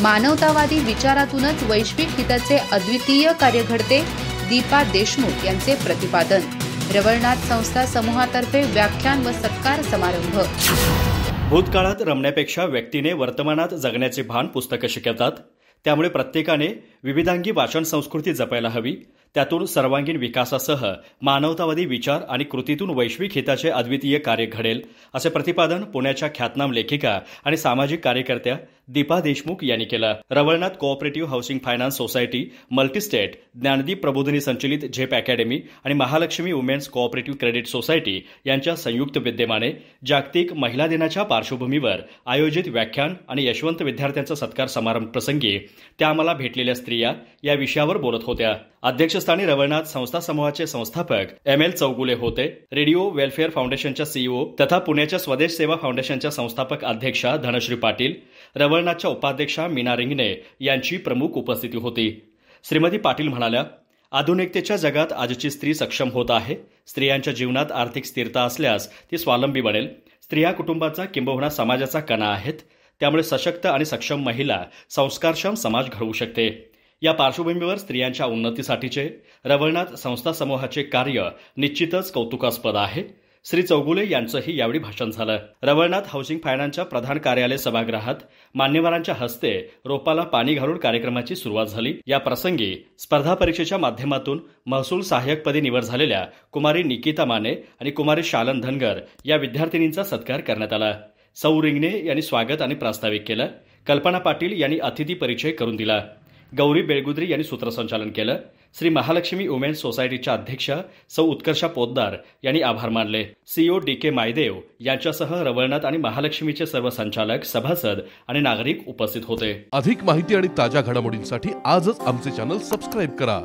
मानवतावादी विचारातूनच वैश्विक हिताचे अद्वितीय कार्य घडते, दीपा देशमुख यांचे प्रतिपादन। रवळनाथ संस्था समूहातर्फे व्याख्यान व सत्कार समारंभ। भूतकाळात रमण्यापेक्षा व्यक्तीने वर्तमानात जगण्याचे भान पुस्तकं शिकवतात। त्यामुळे प्रत्येकाने विविधांगी वाचन संस्कृती जपायला हवी। त्यातून सर्वांगीण विकासासह मानवतावादी विचार आणि कृतीतून वैश्विक हिताचे अद्वितीय कार्य घडेल, असे प्रतिपादन पुण्याच्या ख्यातनाम लेखिका आणि सामाजिक कार्यकर्त्या दीपा देशमुख यांनी केलं। Ravalnath cooperative housing finance society, multistate, Dnyandeep Prabodhini संचलित झेप अकॅडमी आणि Mahalakshmi women's cooperative credit society यांच्या संयुक्त विद्यमाने जागतिक महिला दिनाच्या पार्श्वभूमीवर आयोजित व्याख्यान आणि यशवंत विद्यार्थ्यांचा सत्कार समारंभ प्रसंगी त्या मला भेटलेल्या स्त्रिया या विषयावर बोलत होत्या। अध्यक्षस्थानी रवळनाथ संस्था समूहाचे संस्थापक ML चौगुले होते। रेडिओ वेलफेअर फाउंडेशनच्या CEO तथा पुण्याच्या स्वदेश सेवा फाउंडेशनच्या संस्थापक अध्यक्षा धनश्री पाटील, रवळनाथच्या उपाध्यक्षा मीना रिंगणे यांची प्रमुख उपस्थिती होती। श्रीमती पाटील म्हणाल्या, आधुनिकतेच्या जगात आजची स्त्री सक्षम होत आहे। स्त्रियांच्या जीवनात आर्थिक स्थिरता असल्यास ती स्वावलंबी बनेल। स्त्रिया कुटुंबाचा किंबहुना समाजाचा कणा आहेत। त्यामुळे सशक्त आणि सक्षम महिला संस्कारक्षम समाज घडवू शकते। या पार्श्वभूमीवर स्त्रियांच्या उन्नतीसाठीचे रवळनाथ संस्था समूहाचे कार्य निश्चितच कौतुकास्पद आहे। श्री चौगुले यांचंही यावेळी भाषण झालं। रवळनाथ हाऊसिंग फायनान्सच्या प्रधान कार्यालय सभागृहात मान्यवरांच्या हस्ते रोपाला पाणी घालून कार्यक्रमाची सुरुवात झाली। या प्रसंगी स्पर्धा परीक्षेच्या माध्यमातून महसूल सहाय्यकपदी निवड झालेल्या कुमारी निकिता माने आणि कुमारी शालन धनगर या विद्यार्थिनींचा सत्कार करण्यात आला। सौ रिंगणे यांनी स्वागत आणि प्रास्ताविक केलं। कल्पना पाटील यांनी अतिथी परिचय करून दिला। गौरी बेळगुद्री यांनी सूत्रसंचालन केलं। श्री महालक्ष्मी वुमेन्स सोसायटीच्या अध्यक्षा सौ उत्कर्षा पोद्दार यांनी आभार मानले। CEO DK मायदेव यांच्यासह रवळनाथ आणि महालक्ष्मीचे सर्व संचालक, सभासद आणि नागरिक उपस्थित होते। अधिक माहिती आणि ताज्या घडामोडींसाठी आजच आमचे चॅनल सबस्क्राईब करा।